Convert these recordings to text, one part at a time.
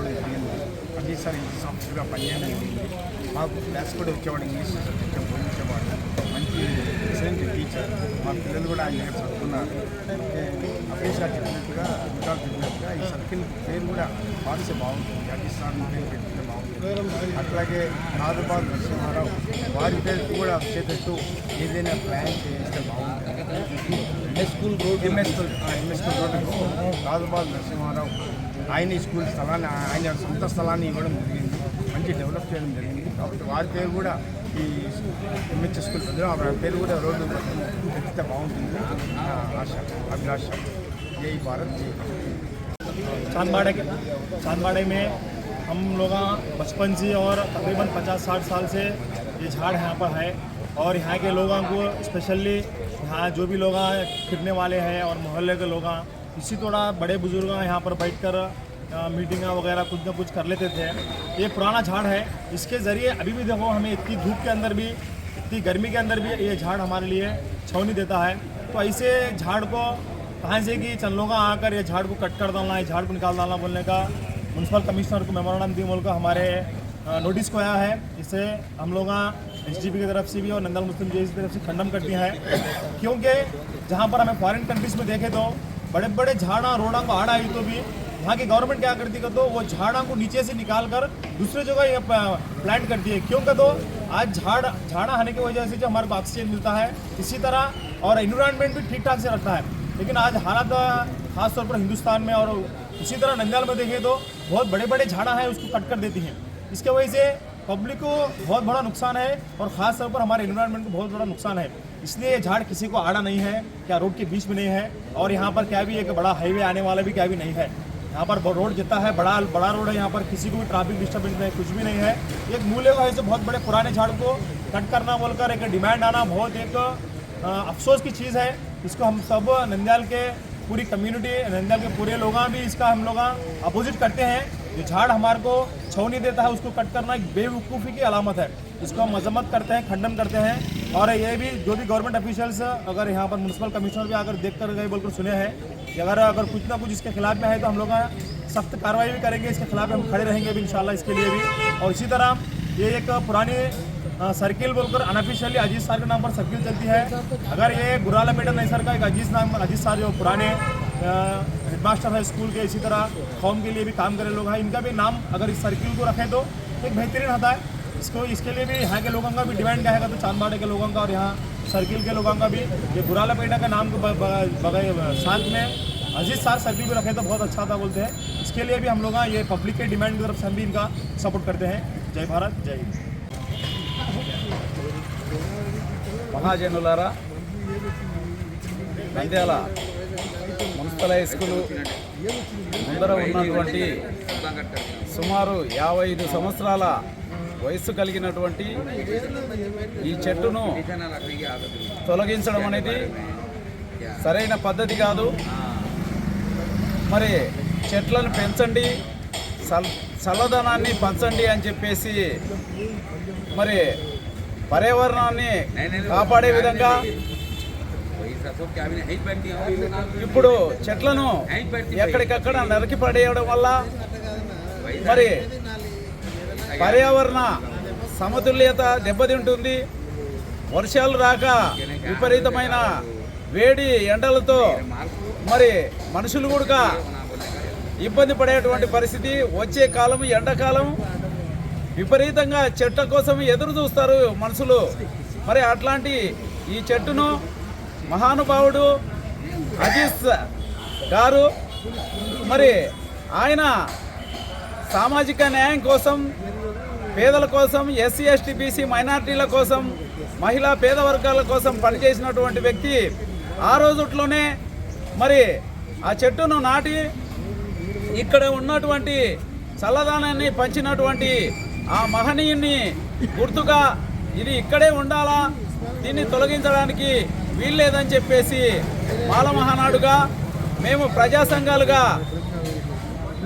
రావడం జరిగింది. అది సార్ ఇంగ్లీష్ ఆఫీసర్గా పనిచేయడం జరిగింది. మాకు క్లాస్ కూడా వచ్చేవాడు, ఇంగ్లీష్ సబ్జెక్ట్ బోధించేవాడు. మంచి ఎక్సలెంట్ టీచర్. మా పిల్లలు కూడా ఆయన దగ్గర చదువుకున్నారు. అఫీస్ గారు చెప్పినట్టుగా ఈ సర్కిల్ పేరు కూడా పాలసీ బాగుంటుంది. అది సార్ పేరు పెట్టుకుంటే బాగుంటుంది. అట్లాగే నాదబాద్ నరసింహారావు వారి పేరు కూడా వచ్చేటట్టు ఏదైనా ప్లాన్ చేస్తే బాగుంటుంది. ఎంఎస్ స్కూల్ రోడ్డు నాదబాద్ నరసింహారావు ఆయన స్కూల్ స్థలాన్ని, ఆయన సొంత స్థలాన్ని ఇవ్వడం జరిగింది. మంచి డెవలప్ చేయడం జరిగింది. కాబట్టి వారి పేరు కూడా ఈ ఎంహెచ్ఎస్ స్కూల్ పెద్దలు ఆ పేరు కూడా రోడ్డు ఎత్తితే బాగుంటుంది. ఆశ, అభిలాష. జై భారత్, జై चांदबाड़े में हम लोग बचपन से और तकरीबन 50-60 साल से ये झाड़ यहाँ पर है। और यहाँ के लोगों को स्पेशली यहाँ जो भी लोग फिरने वाले हैं और मोहल्ले के लोग इसी थोड़ा बड़े बुजुर्ग यहाँ पर बैठकर मीटिंग वगैरह कुछ ना कुछ कर लेते थे। ये पुराना झाड़ है। इसके ज़रिए अभी भी देखो हमें इतनी धूप के अंदर भी, इतनी गर्मी के अंदर भी ये झाड़ हमारे लिए छावनी देता है। तो ऐसे झाड़ को कहाँ से कि चंद लोग आकर ये झाड़ को कट कर डालना, ये झाड़ को निकाल डालना बोलने का म्यूनसिपल कमिश्नर को मेमोरेंडम दी बोल का हमारे नोटिस को आया है। इससे हम लोग एसडीपी की तरफ से भी और नंदल मुस्लिम जेसी की तरफ से खंडन करती है। क्योंकि जहाँ पर हमें फॉरेन कंट्रीज़ में देखे तो बड़े बड़े झाड़ा रोड़ा को आड़ा आई तो भी वहाँ की गवर्नमेंट क्या करती है तो वो झाड़ा को नीचे से निकाल कर दूसरे जगह ये प्लांट करती है। क्यों तो आज झाड़ा आने की वजह से जो हमारे को ऑक्सीजन मिलता है, इसी तरह और एनवायरनमेंट भी ठीक ठाक से रखता है। लेकिन आज हालात खासतौर पर हिंदुस्तान में और इसी तरह नंदयाल में देखें तो बहुत बड़े बड़े झाड़ा हैं उसको कट कर देती हैं। इसके वजह से पब्लिक को बहुत बड़ा नुकसान है और ख़ास तौर पर हमारे एनवायरनमेंट को बहुत बड़ा नुकसान है। इसलिए ये झाड़ किसी को आड़ा नहीं है, क्या रोड के बीच में नहीं है और यहाँ पर क्या भी एक बड़ा हाईवे आने वाला भी क्या भी नहीं है। यहाँ पर रोड जितना है बड़ा रोड है, यहाँ पर किसी को भी ट्रैफिक डिस्टर्बेंस नहीं, कुछ भी नहीं है। एक मूल्य का ऐसे बहुत बड़े पुराने झाड़ को कट करना बोलकर एक डिमांड आना बहुत एक अफसोस की चीज़ है। इसको हम सब नंदयाल के पूरी कम्युनिटी, नंदयाल के पूरे लोग भी इसका हम लोग अपोजिट करते हैं। जो झाड़ हमारे को छावनी देता है उसको कट करना एक बेवकूफ़ी की अलामत है। इसको हम मजम्मत करते हैं, खंडन करते हैं। और ये भी जो भी गवर्नमेंट ऑफिशियल्स अगर यहाँ पर म्यूनसिपल कमिश्नर भी आकर देख कर गए बोलकर सुने हैं कि अगर कुछ ना कुछ इसके खिलाफ में है तो हम लोग सख्त कार्रवाई भी करेंगे। इसके खिलाफ हम खड़े रहेंगे भी इंशाल्लाह इसके लिए भी। और इसी तरह ये एक पुरानी सर्किल बोलकर अनऑफिशियली अजीज सार के नाम पर सर्किल चलती है। अगर ये गुरालापेटा नहीं सर का एक अजीज सार जो पुराने हेडमास्टर है स्कूल के, इसी तरह कौम के लिए भी काम करे लोग हैं, इनका भी नाम अगर इस सर्किल को रखें तो एक बेहतरीन होता है। इसके लिए भी यहाँ के लोगों का भी डिमांड क्या है तो चांदबाड़े के लोगों का और यहाँ सर्किल के लोगों का भी ये गुरालापेटा का नाम को साथ में अजीज सार सर्किल भी रखें तो बहुत अच्छा था बोलते हैं। इसके लिए भी हम लोग ये पब्लिक के डिमांड की तरफ से हम भी इनका सपोर्ट करते हैं। जय भारत, जय हिंद। మహాజనులారా, నంద్యాల మున్సిపల్ హై స్కూలు ముందర ఉన్నటువంటి సుమారు 55 సంవత్సరాల వయస్సు కలిగినటువంటి ఈ చెట్టును తొలగించడం అనేది సరైన పద్ధతి కాదు. మరి చెట్లను పెంచండి, చల్లదనాన్ని పంచండి అని చెప్పేసి మరి పర్యావరణాన్ని కాపాడే విధంగా ఇప్పుడు చెట్లను ఎక్కడికక్కడ నరికి పడేయడం వల్ల మరి పర్యావరణ సమతుల్యత దెబ్బతింటుంది. వర్షాలు రాక విపరీతమైన వేడి ఎండలతో మరి మనుషులు కూడా ఇబ్బంది పడేటువంటి పరిస్థితి. వచ్చే కాలం ఎండాకాలం విపరీతంగా చెట్ల కోసం ఎదురు చూస్తారు మనుషులు. మరి అట్లాంటి ఈ చెట్టును మహానుభావుడు అజీజ్ గారు మరి ఆయన సామాజిక న్యాయం కోసం, పేదల కోసం, ఎస్సీ ఎస్టీ బీసీ మైనారిటీల కోసం, మహిళా పేద వర్గాల కోసం పనిచేసినటువంటి వ్యక్తి. ఆ రోజుట్లోనే మరి ఆ చెట్టును నాటి ఇక్కడ ఉన్నటువంటి చల్లదనాన్ని పంచినటువంటి ఆ మహనీయుని గుర్తుగా ఇది ఇక్కడే ఉండాలా, దీన్ని తొలగించడానికి వీల్లేదని చెప్పేసి మాల మహానాడుగా మేము ప్రజా సంఘాలుగా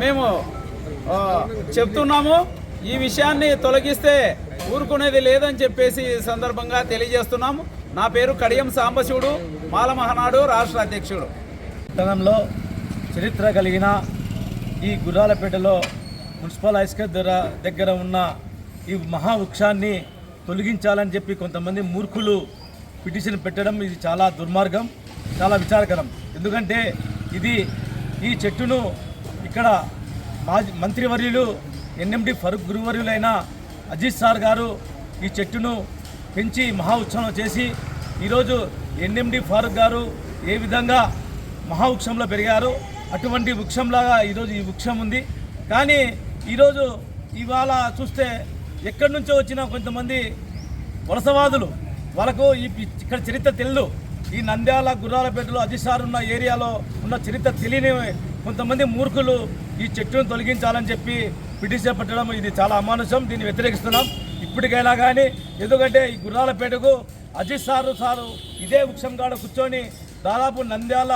మేము చెప్తున్నాము. ఈ విషయాన్ని తొలగిస్తే ఊరుకునేది లేదని చెప్పేసి సందర్భంగా తెలియజేస్తున్నాము. నా పేరు కడియం సాంబశివుడు, మాల మహానాడు రాష్ట్ర అధ్యక్షుడు. పట్టణంలో చరిత్ర కలిగిన ఈ గుర్రాలపేటలో మున్సిపల్ హై స్కూల్ దగ్గర ఉన్న ఈ మహావృక్షాన్ని తొలగించాలని చెప్పి కొంతమంది మూర్ఖులు పిటిషన్ పెట్టడం ఇది చాలా దుర్మార్గం, చాలా విచారకరం. ఎందుకంటే ఈ చెట్టును ఇక్కడ మాజీ మంత్రివర్యులు ఎన్ఎండి ఫరూక్ గురువర్యులైన అజిత్ సార్ గారు ఈ చెట్టును పెంచి మహావృక్షంలో చేసి ఈరోజు ఎన్ఎండి ఫారూక్ గారు ఏ విధంగా మహావృక్షంలో పెరిగారు అటువంటి వృక్షంలాగా ఈరోజు ఈ వృక్షం ఉంది. కానీ ఈరోజు ఇవాళ చూస్తే ఎక్కడి నుంచో వచ్చిన కొంతమంది వలసవాదులు వాళ్ళకు ఇక్కడ చరిత్ర తెలియదు. ఈ నంద్యాల గుర్రాలపేటలో అజిత్ సార్ ఉన్న ఏరియాలో ఉన్న చరిత్ర తెలియని కొంతమంది మూర్ఖులు ఈ చెట్టును తొలగించాలని చెప్పి పిటిషన్ పెట్టడం ఇది చాలా అమానుషం. దీన్ని వ్యతిరేకిస్తున్నాం ఇప్పటికైనా కానీ. ఎందుకంటే ఈ గుర్రాలపేటకు అజిత్ సారు ఇదే వృక్షం కాడ కూర్చొని దాదాపు నంద్యాల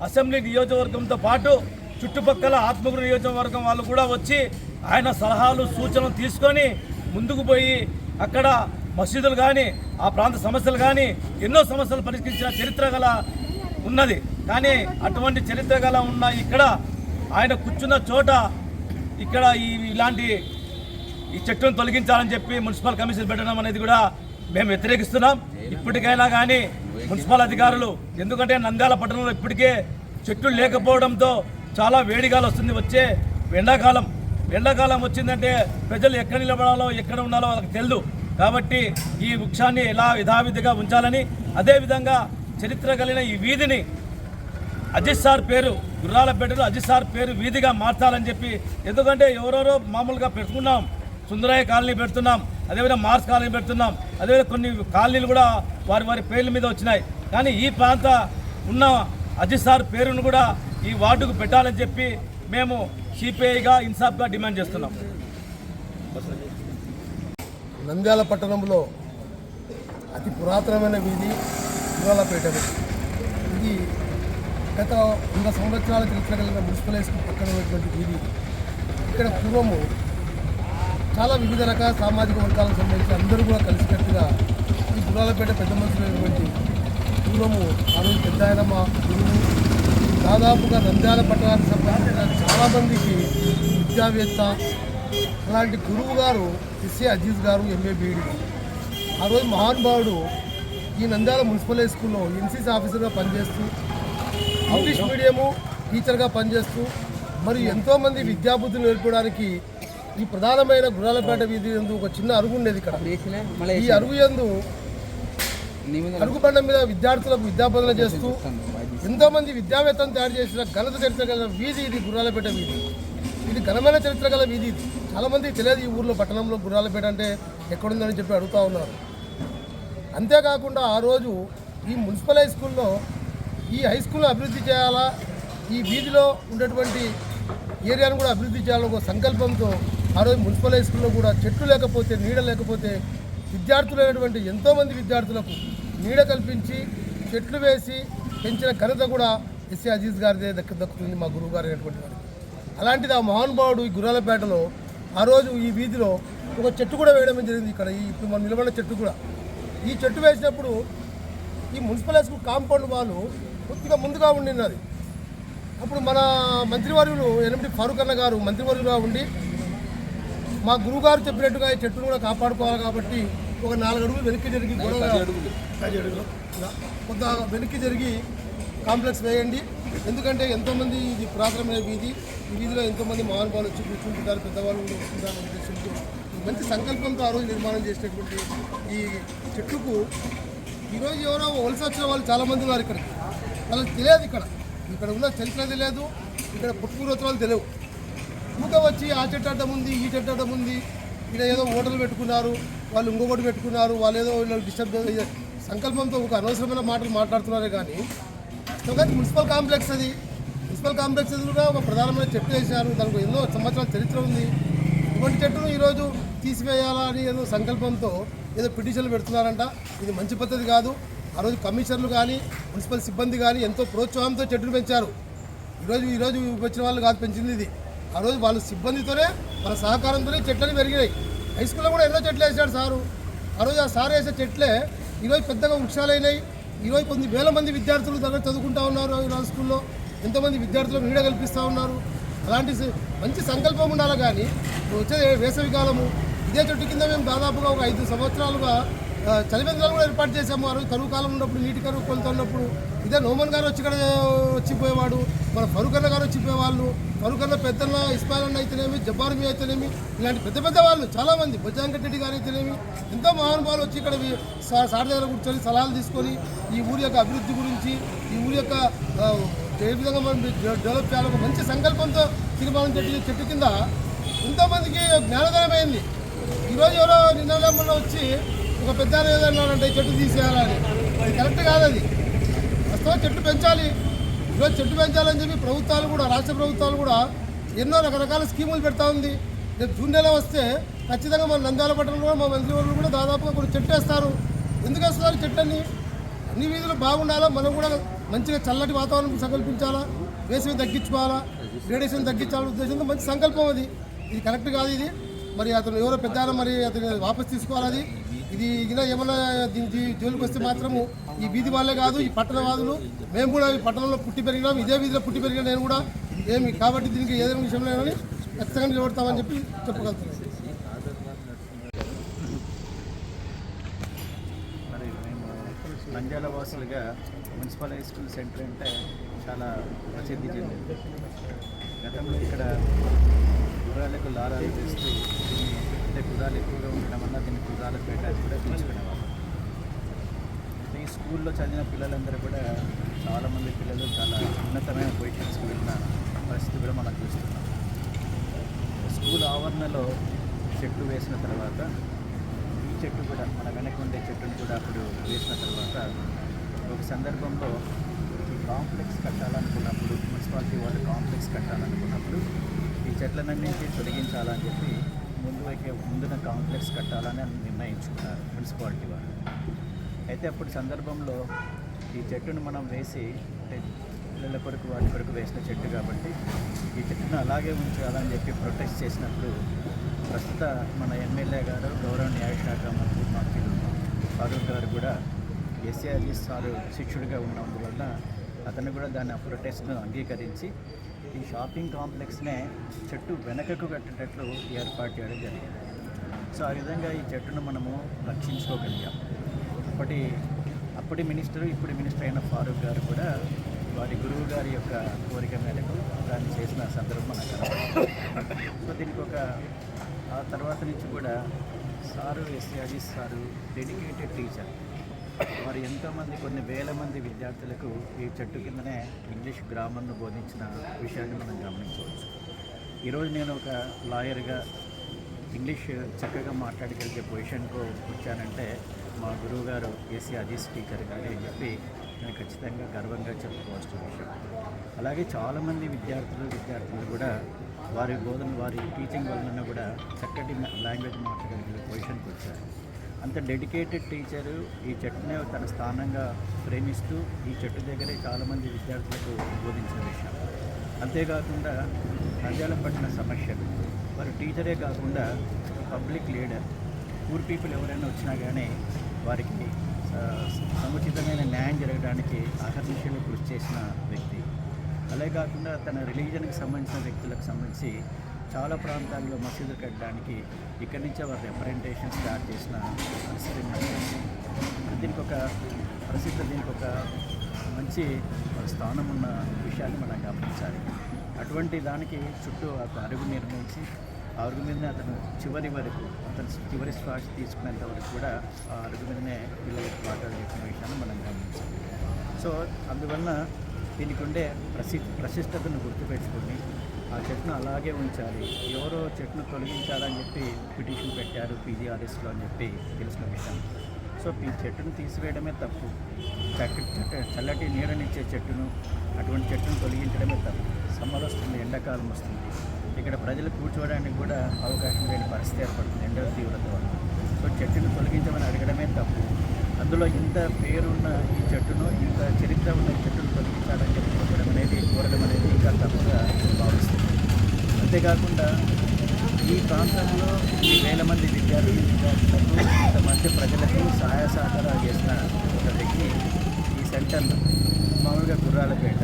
అసెంబ్లీ నియోజకవర్గంతో పాటు చుట్టుపక్కల ఆత్మకూరు నియోజకవర్గం వాళ్ళు కూడా వచ్చి ఆయన సలహాలు సూచనలు తీసుకొని ముందుకు పోయి అక్కడ మసీదులు కానీ ఆ ప్రాంత సమస్యలు కానీ ఎన్నో సమస్యలు పరిష్కరించిన చరిత్ర గల ఉన్నది. కానీ అటువంటి చరిత్ర గల ఉన్న ఇక్కడ ఆయన కూర్చున్న చోట ఇక్కడ ఇలాంటి ఈ చెట్టును తొలగించాలని చెప్పి మున్సిపల్ కమిషన్ పెట్టడం అనేది కూడా మేము వ్యతిరేకిస్తున్నాం. ఇప్పటికైనా కానీ మున్సిపల్ అధికారులు, ఎందుకంటే నంద్యాల పట్టణంలో ఇప్పటికే చెట్లు లేకపోవడంతో చాలా వేడిగాలు వస్తుంది. వచ్చే ఎండాకాలం వచ్చిందంటే ప్రజలు ఎక్కడ నిలబడాలో ఎక్కడ ఉండాలో వాళ్ళకి తెలియదు. కాబట్టి ఈ వృక్షాన్ని ఎలా యథావిధిగా ఉంచాలని, అదేవిధంగా చరిత్ర కలిగిన ఈ వీధిని అజిత్ సార్ పేరు గుర్రాలపేటలో అజిత్ సార్ పేరు వీధిగా మార్చాలని చెప్పి, ఎందుకంటే ఎవరెవరో మామూలుగా పెట్టుకున్నాం, సుందరయ్య కాలనీ పెడుతున్నాం, అదేవిధంగా మార్స్ కాలనీ పెడుతున్నాం, అదేవిధంగా కొన్ని కాలనీలు కూడా వారి పేర్ల మీద వచ్చినాయి. కానీ ఈ ప్రాంత ఉన్న అజిత్ సార్ పేరును కూడా ఈ వార్డుకు పెట్టాలని చెప్పి మేము సిపిఐగా ఇన్సాఫ్గా డిమాండ్ చేస్తున్నాం. నంద్యాల పట్టణంలో అతి పురాతనమైన వీధి గుర్రాలపేట. ఇది గత 100 సంవత్సరాల చరిత్ర కలిగిన మున్సిపల్ హై స్కూల్ పక్కన ఉన్నటువంటి వీధి. ఇక్కడ పూర్వము చాలా వివిధ రకాల సామాజిక వర్గాలకు సంబంధించి అందరూ కూడా కలిసికట్టుగా ఈ గుర్రాలపేట పెద్ద మనుషులైనటువంటి పూర్వము ఆ రోజు పెద్ద ఆయన మా గురువు, దాదాపుగా నంద్యాల పట్టణానికి సంబంధించిన చాలామందికి విద్యావేత్త అలాంటి గురువు గారు ఎస్ఏ అజీజ్ గారు ఎంఏ బీఈడి. ఆ రోజు మహానుభావుడు ఈ నంద్యాల మున్సిపల్ హై స్కూల్లో ఎన్సీసీ ఆఫీసర్గా పనిచేస్తూ, ఇంగ్లీష్ మీడియము టీచర్గా పనిచేస్తూ మరియు ఎంతోమంది విద్యాబుద్ధులు నేర్పడానికి ఈ ప్రధానమైన గుర్రాలపేట వీధి యందు ఒక చిన్న అరుగు ఉండేది. ఇక్కడ ఈ అరుగు యందు అరుగుబండ మీద విద్యార్థులకు విద్యాబోధన చేస్తూ ఎంతోమంది విద్యావేత్తలను తయారు చేసిన ఘనత చరిత్ర గల వీధి ఇది గుర్రాలపేట వీధి. ఇది ఘనమైన చరిత్ర గల వీధి. ఇది చాలామందికి తెలియదు. ఈ ఊర్లో పట్టణంలో గుర్రాలపేట అంటే ఎక్కడుందని చెప్పి అడుగుతూ ఉన్నారు. అంతేకాకుండా ఆ రోజు ఈ మున్సిపల్ హై స్కూల్లో ఈ హై స్కూల్ను అభివృద్ధి చేయాలా, ఈ వీధిలో ఉన్నటువంటి ఏరియాను కూడా అభివృద్ధి చేయాలని ఒక సంకల్పంతో ఆ రోజు మున్సిపల్ హై స్కూల్లో కూడా చెట్లు లేకపోతే, నీడ లేకపోతే విద్యార్థులైనటువంటి ఎంతోమంది విద్యార్థులకు నీడ కల్పించి చెట్లు వేసి పెంచిన ఘనత కూడా ఎస్ఏ అజీజ్ గారిదే దక్కుతుంది, మా గురువు గారు అయినటువంటి వారికి. అలాంటిది ఆ మహానుభావుడు ఈ గుర్రాలపేటలో ఆ రోజు ఈ వీధిలో ఒక చెట్టు కూడా వేయడం జరిగింది. ఇక్కడ ఇప్పుడు మనం నిలబడిన చెట్టు కూడా, ఈ చెట్టు వేసినప్పుడు ఈ మున్సిపల్ హై స్కూల్ కాంపౌండ్ వాళ్ళు కొద్దిగా ముందుగా ఉండినది. అప్పుడు మన మంత్రివర్యులు ఎన్ఎండి ఫారూక్ అన్న గారు మంత్రివర్యులుగా ఉండి మా గురువు గారు చెప్పినట్టుగా ఈ చెట్టును కూడా కాపాడుకోవాలి కాబట్టి ఒక 4 అడుగులు వెనక్కి జరిగి కొంత వెనక్కి జరిగి కాంప్లెక్స్ వేయండి. ఎందుకంటే ఎంతోమంది ఇది పురాతనమైన వీధి, ఈ వీధిలో ఎంతోమంది మహానుభావులు వచ్చి కూర్చుంటుంటారు, పెద్దవాళ్ళు వస్తుంటారు ఉద్దేశంతో మంచి సంకల్పంతో ఆ రోజు నిర్మాణం చేసినటువంటి ఈ చెట్టుకు ఈరోజు ఎవరో వలస వచ్చిన వాళ్ళు చాలామంది ఉన్నారు. ఇక్కడికి వాళ్ళకి తెలియదు, ఇక్కడ ఉన్న చరిత్ర తెలియదు, ఇక్కడ పుట్టుపూర్వోత్తరాలు తెలియవు. ఊక వచ్చి ఆ చెట్టు అడ్డం ఉంది, ఈ చెట్టు అడ్డం ఉంది, ఇక్కడ ఏదో హోటల్ పెట్టుకున్నారు, వాళ్ళు ఇంకొకటి పెట్టుకున్నారు, వాళ్ళు ఏదో డిస్టర్బ్ సంకల్పంతో ఒక అనవసరమైన మాటలు మాట్లాడుతున్నారే. కానీ మున్సిపల్ కాంప్లెక్స్ అది, మున్సిపల్ కాంప్లెక్స్ ఎదురుగా ఒక ప్రధానమైన చెట్టు వేశారు. దానికి ఎన్నో సంవత్సరాల చరిత్ర ఉంది. ఇటువంటి చెట్టును ఈరోజు తీసివేయాలా అని ఏదో సంకల్పంతో ఏదో పిటిషన్లు పెడుతున్నారంట. ఇది మంచి పద్ధతి కాదు. ఆ రోజు కమిషనర్లు కానీ మున్సిపల్ సిబ్బంది కానీ ఎంతో ప్రోత్సాహంతో చెట్టును పెంచారు. ఈరోజు వచ్చిన వాళ్ళు కాదు పెంచింది ఇది. ఆ రోజు వాళ్ళ సిబ్బందితోనే వాళ్ళ సహకారంతోనే చెట్లని పెరిగినాయి. హై స్కూల్లో కూడా ఎన్నో చెట్లు వేసాడు సారు. ఆ రోజు ఆ సార్ వేసే చెట్లే ఈరోజు పెద్దగా వృక్షాలైనాయి. ఈరోజు కొన్ని వేల మంది విద్యార్థులు దగ్గర చదువుకుంటూ ఉన్నారు. ఈ స్కూల్లో ఎంతోమంది విద్యార్థులకు నీడ కల్పిస్తూ ఉన్నారు. అలాంటి మంచి సంకల్పం ఉండాలి. కానీ వచ్చే వేసవి కాలము ఇదే చెట్టు కింద మేము దాదాపుగా ఒక 5 సంవత్సరాలుగా చలివేంద్రాలు కూడా ఏర్పాటు చేసాము. ఆ రోజు కరువు కాలం ఉన్నప్పుడు, నీటి కరువు కొలుతున్నప్పుడు ఇదే నోమన్ గారు వచ్చి ఇక్కడ వచ్చిపోయేవాడు, మన ఫరూక్ అన్న గారు వచ్చిపోయేవాళ్ళు. ఫరూక్ అన్న పెద్దన్న ఇస్మాయిల్ అన్న అయితేనేమి, జబ్బార్ మీ అయితేనేమి, ఇలాంటి పెద్ద పెద్ద వాళ్ళు చాలామంది, బొజ్జాంకరెడ్డి గారు అయితేనేమి, ఎంతో మహానుభావులు వచ్చి ఇక్కడ సార్ దగ్గర కూర్చొని సలహాలు తీసుకొని ఈ ఊరి యొక్క అభివృద్ధి గురించి, ఈ ఊరి యొక్క ఏ విధంగా మనం డెవలప్ చేయాలి, ఒక మంచి సంకల్పంతో తీర్మానం చెట్టు కింద ఎంతోమందికి జ్ఞానోదయమైంది. ఈరోజు ఎవరో నిన్న వచ్చి ఒక పెద్ద ఏదన్నారంటే చెట్టు తీసేయాలని, అది కరెక్ట్ కాదు. అది ప్రస్తుతం చెట్టు పెంచాలి. ఈరోజు చెట్టు పెంచాలని చెప్పి ప్రభుత్వాలు కూడా, రాష్ట్ర ప్రభుత్వాలు కూడా ఎన్నో రకరకాల స్కీములు పెడతా ఉంది. రేపు జూన్ నెల వస్తే ఖచ్చితంగా మన నంద్యాల పట్టణంలో కూడా మా మంత్రివర్యులు కూడా దాదాపుగా కొన్ని చెట్టు వేస్తారు. ఎందుకు వేస్తున్నారు చెట్టు అన్ని వీధులు బాగుండాలా, మనం కూడా మంచిగా చల్లటి వాతావరణం సంకల్పించాలా, వేసవి తగ్గించుకోవాలా, రేడియేషన్ తగ్గించాలనే ఉద్దేశంతో మంచి సంకల్పం అది. ఇది కరెక్ట్ కాదు. ఇది మరి అతను ఎవరో పెద్ద మరి అతను వాపస్ తీసుకోవాలి. ఇది ఇలా ఏమన్నా దీనికి జోలికి వస్తే మాత్రము ఈ వీధి వాళ్ళే కాదు, ఈ పట్టణవాదులు, మేము కూడా ఈ పట్టణంలో పుట్టి పెరిగినాం, ఇదే వీధిలో పుట్టి పెరిగినా నేను కూడా ఏమి, కాబట్టి దీనికి ఏదైనా విషయంలో కానీ ఖచ్చితంగా నిలబడతామని చెప్పి చెప్పగలుగుతున్నాను. మరి మేము నంద్యాల వాసులుగా మున్సిపల్ హై స్కూల్ సెంటర్ అంటే చాలా ప్రసిద్ధి చెందింది. గతంలో ఇక్కడ గుర్రాలకు లారాలు చేస్తూ అంటే గుర్రాలు ఎక్కువగా ఉండడం వల్ల దీన్ని గుర్రాల పేట కూడా పిలుచుకునేవాళ్ళు. ఈ స్కూల్లో చదివిన పిల్లలందరూ కూడా చాలామంది పిల్లలు చాలా ఉన్నతమైన పొజిషన్స్కి వెళ్ళిన పరిస్థితి కూడా మనం చూస్తున్నాం. స్కూల్ ఆవరణలో చెట్టు వేసిన తర్వాత ఈ చెట్టు కూడా మన వెనక ఉండే చెట్టును కూడా అప్పుడు వేసిన తర్వాత ఒక సందర్భంలో ఈ కాంప్లెక్స్ కట్టాలనుకున్నప్పుడు, మున్సిపాలిటీ వాళ్ళు కాంప్లెక్స్ కట్టాలనుకున్నప్పుడు ఈ చెట్లన్నింటినీ తొలగించాలని చెప్పి ముందున కాంప్లెక్స్ కట్టాలని నిర్ణయించుకున్నారు మున్సిపాలిటీ వాళ్ళు. అయితే అప్పుడు సందర్భంలో ఈ చెట్టును మనం వేసి, అంటే పిల్లల కొరకు వాటి కొరకు వేసిన చెట్టు కాబట్టి ఈ చెట్టును అలాగే ఉంచాలని చెప్పి ప్రొటెస్ట్ చేసినప్పుడు ప్రస్తుత మన ఎమ్మెల్యే గారు, గౌరవ న్యాయశాఖ మంత్రి ఫారూక్ గారు కూడా ఎస్ఏఆర్జీ సారు శిక్షుడిగా ఉన్నందువల్ల అతను కూడా దాన్ని ఆ ప్రొటెస్ట్ను అంగీకరించి ఈ షాపింగ్ కాంప్లెక్స్నే చెట్టు వెనకకు కట్టేటట్లు ఏర్పాటు చేయడం జరిగింది. సో ఆ విధంగా ఈ చెట్టును మనము రక్షించుకోగలిగాం. అప్పటి మినిస్టర్, ఇప్పుడు మినిస్టర్ అయిన ఫారూక్ గారు కూడా వారి గురువు గారి యొక్క కోరిక మేరకు దాన్ని చేసిన సందర్భం మనకు కనబడుతుంది. సో దీనికి ఆ తర్వాత నుంచి కూడా sir SRG sir dedicated teacher. మరి ఎంతోమంది, కొన్ని వేల మంది విద్యార్థులకు ఈ చెట్టు కిందనే ఇంగ్లీష్ గ్రామర్ను బోధించిన విషయాన్ని మనం గమనించవచ్చు. ఈరోజు నేను ఒక లాయర్గా ఇంగ్లీష్ చక్కగా మాట్లాడగలిగే పొజిషన్కు వచ్చానంటే మా గురువు గారు ఏసీ అజీజ్ టీచర్ గారు అని చెప్పి నేను ఖచ్చితంగా గర్వంగా చెప్పుకోవాల్సిన విషయం. అలాగే చాలామంది విద్యార్థులు కూడా వారి బోధన, వారి టీచింగ్ వలన కూడా చక్కటి లాంగ్వేజ్ మాట్లాడగలిగే పొజిషన్కి వచ్చారు. అంత డెడికేటెడ్ టీచరు ఈ చెట్టునే తన స్థానంగా ప్రేమిస్తూ ఈ చెట్టు దగ్గరే చాలామంది విద్యార్థులకు బోధించిన విషయం. అంతేకాకుండా నంద్యాల పట్టిన సమస్యలు, వారు టీచరే కాకుండా పబ్లిక్ లీడర్, పూర్ పీపుల్ ఎవరైనా వచ్చినా కానీ వారికి సముచితమైన న్యాయం జరగడానికి అహర్నిశలు కృషి చేసిన వ్యక్తి. అలాగే కాకుండా తన రిలీజన్కి సంబంధించిన వ్యక్తులకు సంబంధించి చాలా ప్రాంతాల్లో మసీదులు కట్టడానికి ఇక్కడి నుంచే వారు రిప్రజెంటేషన్ స్టార్ట్ చేసిన పరిస్థితి దీనికి ఒక మంచి స్థానం ఉన్న విషయాన్ని మనం గమనించాలి. అటువంటి దానికి చుట్టూ ఒక అరుగు నిర్మించి ఆ అరుగు మీదనే అతను చివరి శ్వాస తీసుకునేంత వరకు కూడా ఆ అరుగు మీదనే పిల్లలకు పాఠాలు చెప్పిన విషయాన్ని మనం గమనించాలి. సో అందువల్ల దీనికి ఉండే ప్రశిష్టతను గుర్తుపెట్టుకుని ఆ చెట్టును అలాగే ఉంచాలి. ఎవరో చెట్టును తొలగించాలని చెప్పి పిటిషన్ పెట్టారు పీజీఆర్ఎస్లో అని చెప్పి తెలిసిన విషయం. సో ఈ చెట్టును తీసివేయడమే తప్పు. చల్లటి నీడనిచ్చే చెట్టును, అటువంటి చెట్టును తొలగించడమే తప్పు. సమ్మర్ వస్తుంది, ఎండాకాలం వస్తుంది, ఇక్కడ ప్రజలు కూర్చోవడానికి కూడా అవకాశం లేని పరిస్థితి ఏర్పడుతుంది ఎండ తీవ్రత వల్ల. సో చెట్టును తొలగించమని అడగడమే తప్పు. అందులో ఇంత పేరున్న ఈ చెట్టును, ఇంత చరిత్ర ఉన్న ఈ చెట్టును తొలగించాలని చెప్పి కోరడం అనేది ఇంకా తప్పుగా భావిస్తుంది. అంతేకాకుండా ఈ ప్రాంతంలో ఈ వేల మంది విద్యార్థులకు, ఇంతమంది ప్రజలకు సహాయ సహకారాలు చేసిన ఒక వ్యక్తి ఈ సెంటర్ను మామూలుగా గుర్రాలపేట,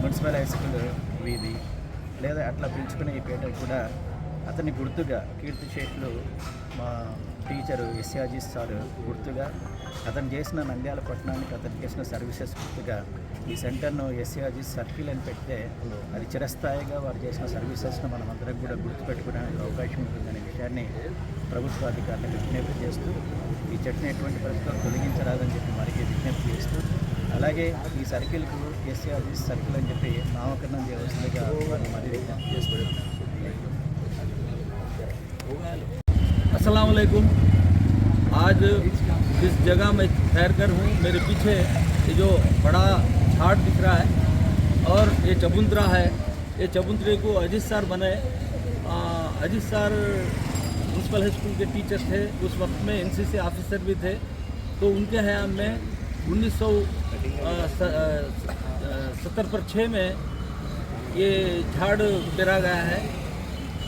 మున్సిపల్ హై స్కూల్ వీధి లేదా అట్లా పిలుచుకునే ఈ పేటకు కూడా అతని గుర్తుగా కీర్తిశేషులు మా టీచరు ఎస్సీ అజీజ్ సార్ గుర్తుగా అతను చేసిన నంద్యాల పట్టణానికి అతను చేసిన సర్వీసెస్ గుర్తుగా ఈ సెంటర్ను ఎస్సీ అజీజ్ సర్కిల్ అని పెడితే అది చిరస్థాయిగా వారు చేసిన సర్వీసెస్ను మనం అందరం కూడా గుర్తుపెట్టుకోవడానికి అవకాశం ఉంటుందనే విషయాన్ని ప్రభుత్వ అధికారులకు విజ్ఞప్తి చేస్తూ ఈ చట్నీ ఎటువంటి పరిస్థితుల్లో తొలగించరాదని చెప్పి మరికి విజ్ఞప్తి చేస్తూ అలాగే ఈ సర్కిల్కు ఎస్సీ అజీజ్ సర్కిల్ అని చెప్పి నామకరణం చేయవలసిందిగా వారిని మరీ విజ్ఞప్తి చేస్తున్నాం. अस्सलाम वालेकुम। आज जिस जगह मैं ठहर कर हूँ मेरे पीछे ये जो बड़ा झाड़ दिख रहा है और ये चबूतरा है, ये चबूतरे को अजीज सर बने। अजीज सर म्यूनसिपल हाई स्कूल के टीचर थे, उस वक्त में एनसीसी ऑफिसर भी थे। तो उनके हयाम में 1970 में ये झाड़ पेरा गया है।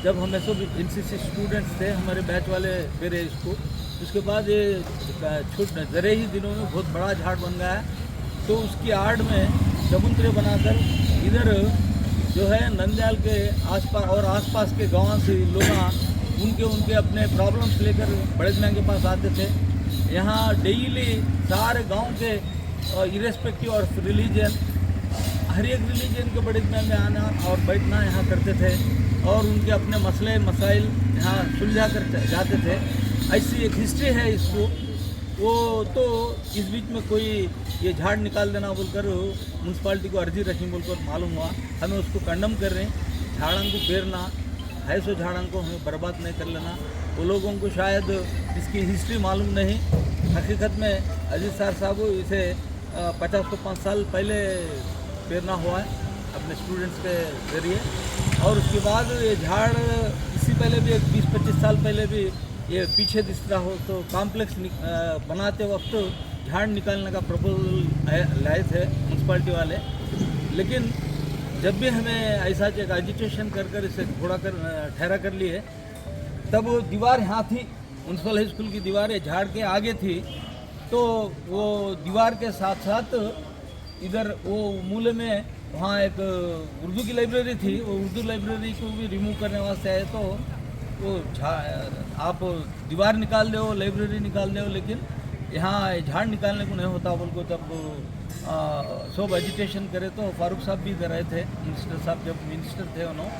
जब हमें सब एनसीसी स्टूडेंट्स थे, हमारे बैच वाले पेरे इसको, उसके बाद ये ज़रे ही दिनों में बहुत बड़ा झाड़ बन गया है। तो उसकी आड़ में चबूतरे बनाकर इधर जो है नंद्याल के आसपास और आसपास के गाँव से लोग उनके अपने प्रॉब्लम्स लेकर बड़े मियाँ के पास आते थे। यहाँ डेली सारे गांव के इरेस्पेक्टिव ऑफ रिलीजन, हर एक रिलीजन के बड़े मियाँ में आना और बैठना यहाँ करते थे और उनके अपने मसले मसाइल यहाँ सुलझा कर जाते थे। ऐसी एक हिस्ट्री है इसको। वो तो इस बीच में कोई ये झाड़ निकाल देना बोलकर म्यूनसिपाल्टी को अर्जी रखी बोलकर मालूम हुआ। हमें उसको कंडम कर रहे हैं। झाड़ों को पेरना है, सो झाड़ों को हमें बर्बाद नहीं कर लेना। वो लोगों को शायद इसकी हिस्ट्री मालूम नहीं। हकीकत में अजीज सर साहब इसे 50-5 साल पहले पेरना हुआ है अपने स्टूडेंट्स के ज़रिए। और उसके बाद ये झाड़ इससे पहले भी 20-25 साल पहले भी ये पीछे दिख रहा हो तो कॉम्प्लेक्स बनाते वक्त झाड़ निकालने का प्रपोजल लाए थे म्यूनसिपाल्टी वाले। लेकिन जब भी हमें ऐसा एक एजिटेशन कर इसे घोड़ा कर ठहरा कर लिए, तब दीवार यहाँ थी, म्यूनसिपल हाई स्कूल की दीवार झाड़ के आगे थी। तो वो दीवार के साथ साथ इधर वो मूले में वहाँ एक उर्दू की लाइब्रेरी थी। वो उर्दू लाइब्रेरी को भी रिमूव करने वास्ते आए तो वो आप दीवार निकाल दो, लाइब्रेरी निकाल दो, लेकिन यहाँ झाड़ निकालने को नहीं होता बोल को तब सब एजिटेशन करे। तो फारूक साहब भी इधर आए थे, मिनिस्टर साहब जब मिनिस्टर थे, उन्होंने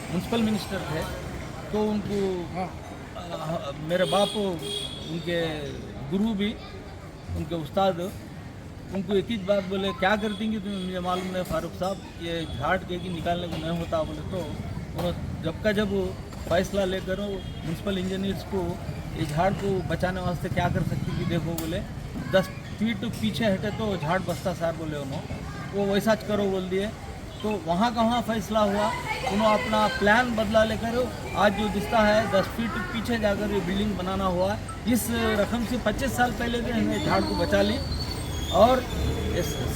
म्यूनसिपल मिनिस्टर थे। तो उनको मेरे बाप उनके गुरु भी, उनके उस्ताद, उनको एक ही बात बोले, क्या कर देंगे तुम्हें मुझे मालूम नहीं फारूक साहब, ये झाड़ के निकालने को नहीं होता बोले। तो उन्होंने जब फैसला लेकर म्यूनसिपल इंजीनियर्स को ये झाड़ को बचाने वास्ते क्या कर सकती कि देखो बोले 10 फीट पीछे हटे तो झाड़ बसता सार बोले उन्होंने, वो वैसा करो बोल दिए। तो वहाँ का वहाँ फैसला हुआ। उन्होंने अपना प्लान बदला लेकर आज जो दिखता है 10 फीट पीछे जाकर ये बिल्डिंग बनाना हुआ। इस रकम से 25 साल पहले भी हमने झाड़ को बचा ली। और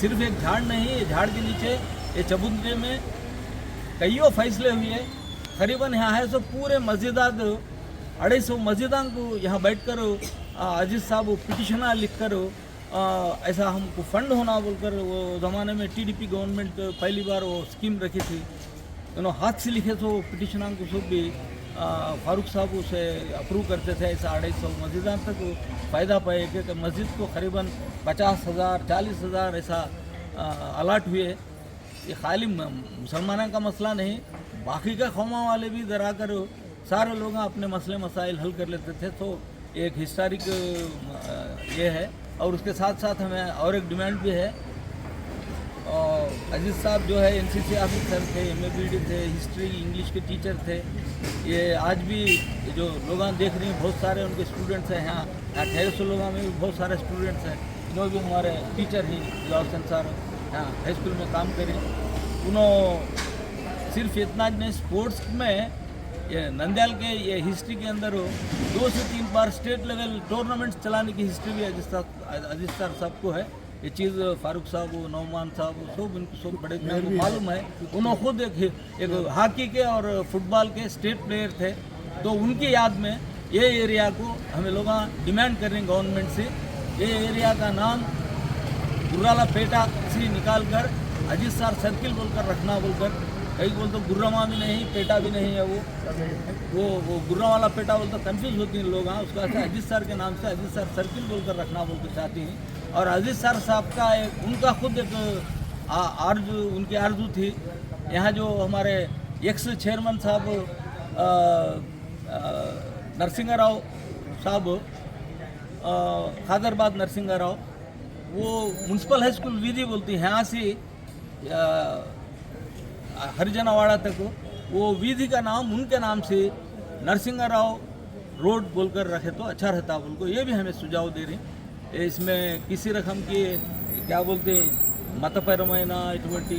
सिर्फ एक झाड़ नहीं, ये झाड़ के नीचे ये चबूतरे में कईयों फैसले हुए। करीबन यहाँ है सो पूरे मस्जिदात 250 मस्जिदां को यहाँ बैठकर अजीज साहब पिटिशना लिख कर ऐसा हमको फंड होना बोलकर, वो ज़माने में टीडीपी गवर्नमेंट पहली बार वो स्कीम रखी थी। उन्होंने हाथ से लिखे तो पिटिशना को सब भी फारूक साहब उसे अप्रूव करते थे। ऐसा 250 मस्जिदां तक फ़ायदा पाए कि मस्जिद को करीबन 50,000 40,000 ऐसा अलाट हुए। ये खाली मुसलमानों का मसला नहीं, बाकी का कौमा वाले भी इधर आकर सारे लोग अपने मसले मसाइल हल कर लेते थे। तो एक हिस्टोरिक ये है। और उसके साथ साथ हमें और एक डिमांड भी है। अजीज साहब जो है एनसीसी ऑफिसर थे, एमएबीडी थे, हिस्ट्री इंग्लिश के टीचर थे। ये आज भी जो लोग देख रहे हैं बहुत सारे उनके स्टूडेंट्स हैं। यहाँ 150 लोगों में भी बहुत सारे स्टूडेंट्स हैं जो भी हमारे टीचर ही जॉर्सन सर यहाँ हाई स्कूल में काम करें। उन्होंने सिर्फ इतना नहीं, स्पोर्ट्स में ये नंद्याल के ये हिस्ट्री के अंदर 2 से 3 बार स्टेट लेवल टूर्नामेंट्स चलाने की हिस्ट्री भी अजीज सर सबको है। ये चीज़ फारूक साहब, नौमान साहब, सब इनको सब बड़े मेरे को मालूम है। उन्होंने खुद एक हॉकी के और फुटबॉल के स्टेट प्लेयर थे। तो उनकी याद में ये एरिया को हमें लोग डिमांड कर रहे हैं गवर्नमेंट से, ये एरिया का नाम गुर्राला पेटा से निकाल कर अजीज सर सर्किल बोलकर रखना बोलकर कई बोल तो गुर्रमा भी नहीं, पेटा भी नहीं है वो गुर्रा वाला पेटा बोल तो कंफ्यूज होती हैं लोग। हाँ, उसका ऐसा अजीत सर के नाम से अजीत सर सर्किल बोलकर रखना बोलकर चाहती हैं। और अजीत सर साहब का उनका खुद एक आरजू, उनकी आरजू थी। यहाँ जो हमारे एक्स चेयरमैन साहब नरसिंह राव साहब, खादरबाद नरसिंह राव, वो म्यूनसिपल हाई स्कूल विधि बोलती है यहाँ से हरिजनावाड़ा तक, वो विधि का नाम उनके नाम से नरसिंह राव रोड बोलकर रखे तो अच्छा रहता बोल को ये भी हमें सुझाव दे रहे हैं। इसमें किसी रकम की क्या बोलते मतपरమైన इటువంటి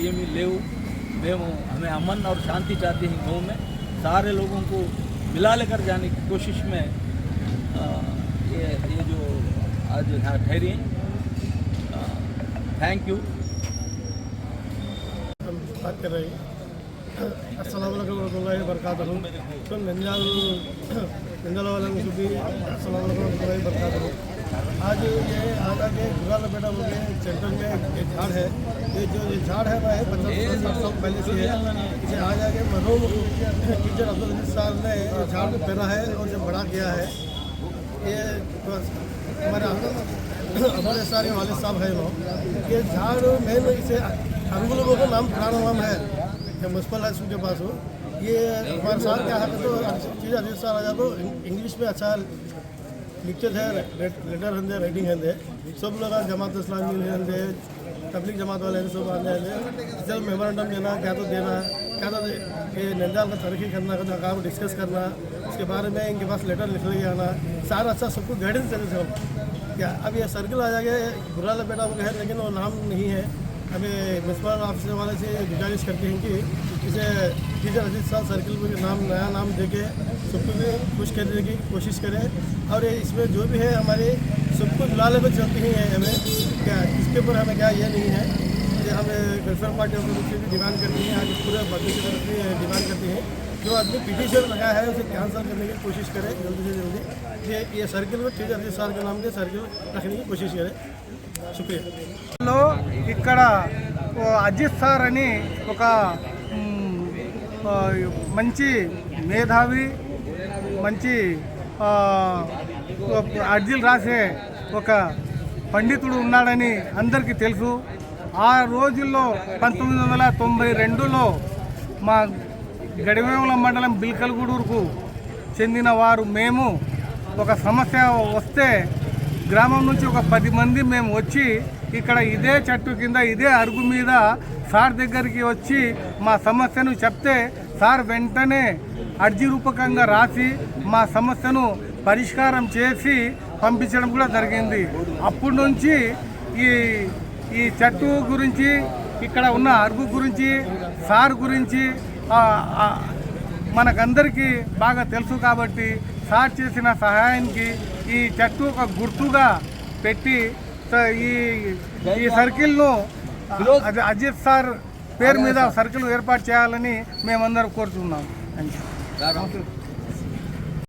ఏమీ లేవు। మేము हमें अमन और शांति चाहते हैं गाँव में, सारे लोगों को मिला लेकर जाने की कोशिश में ये जो आज यहाँ ठहरी हैं। Thank you. बात कर रहे हैं अस्सलाम वालेकुम वरहमतुल्लाहि वबरकातुहू। तो नंजाल वाले को भी अस्सलाम वालेकुम वरहमतुल्लाहि वबरकातुहू। आज ये आगा के गुराला बेटा बोल के सेंटर में एक झाड़ है। ये जो ये झाड़ है वह 50-60 साल पहले से है। इसे आज आगे मरहूम टीचर अब्दुल अजीज साहब ने ये झाड़ को पेरा है और जब बड़ा किया है। ये हमारे सारे वाले साहब है वो ये झाड़ मेन इसे अरबू लोगों का नाम पुराना नाम है म्यूनसिपल हाई स्कूल के पास हो। ये हमारे साथ क्या है तो चीज़ अजीत साल आ जाए इंग्लिश में अच्छा लिखते थे, लेटर हंदे राइटिंग हंदे सब लोग जमात इस्लामी हंदे तबलीग जमात वाले सब आने जब मेमोरेंडम देना क्या तो ये नंजाल का तरक्की करना का काम डिस्कस करना, उसके बारे में इनके पास लेटर लिख ले आना, सारा अच्छा सबको गाइडेंस देते थे हम। क्या अब ये सर्किल आ जाएगा गुराला बेटा वो है लेकिन वो नाम नहीं है। हमें म्यूनसिपल ऑफिसर वाले से गुजारिश करते हैं कि इसे टीचर अजीत साहब सर्किल में नाम नया नाम देके सबको भी खुश करने की कोशिश करें। और इसमें जो भी है हमारे सबको लाले में चलती ही है हमें क्या इसके ऊपर हमें क्या ये नहीं है कि हमें वेलफेयर पार्टी की तरफ से भी डिमांड करती है, आज पूरे बच्चे की तरफ भी डिमांड करती है। जो आदमी पिटीशन लगाया है उसे कैंसिल करने की कोशिश करें जल्दी से जल्दी। ये सर्किल में टीचर अजीत साहब के नाम के सर्किल रखने की कोशिश करें। शुक्रिया। ఇక్కడ అజిత్ సార్ అని ఒక మంచి మేధావి, మంచి అర్జీలు రాసే ఒక పండితుడు ఉన్నాడని అందరికీ తెలుసు. ఆ రోజుల్లో 1992లో మా గడివేముల మండలం బిల్కల్గూడూరుకు చెందిన వారు మేము ఒక సమస్య వస్తే గ్రామం నుంచి ఒక 10 మంది మేము వచ్చి ఇక్కడ ఇదే చెట్టు కింద ఇదే అరుగు మీద సార్ దగ్గరికి వచ్చి మా సమస్యను చెప్తే సార్ వెంటనే అర్జీ రూపకంగా రాసి మా సమస్యను పరిష్కారం చేసి పంపించడం కూడా జరిగింది. అప్పటి నుంచి ఈ చెట్టు గురించి, ఇక్కడ ఉన్న అరుగు గురించి, సార్ గురించి మనకందరికీ బాగా తెలుసు కాబట్టి సార్ చేసిన సహాయానికి ఈ చెట్టు ఒక గుర్తుగా పెట్టి ఈ సర్కిల్ను అజిత్ సార్ పేరు మీద సర్కిల్ ఏర్పాటు చేయాలని మేమందరం కోరుతున్నాం. Thank you.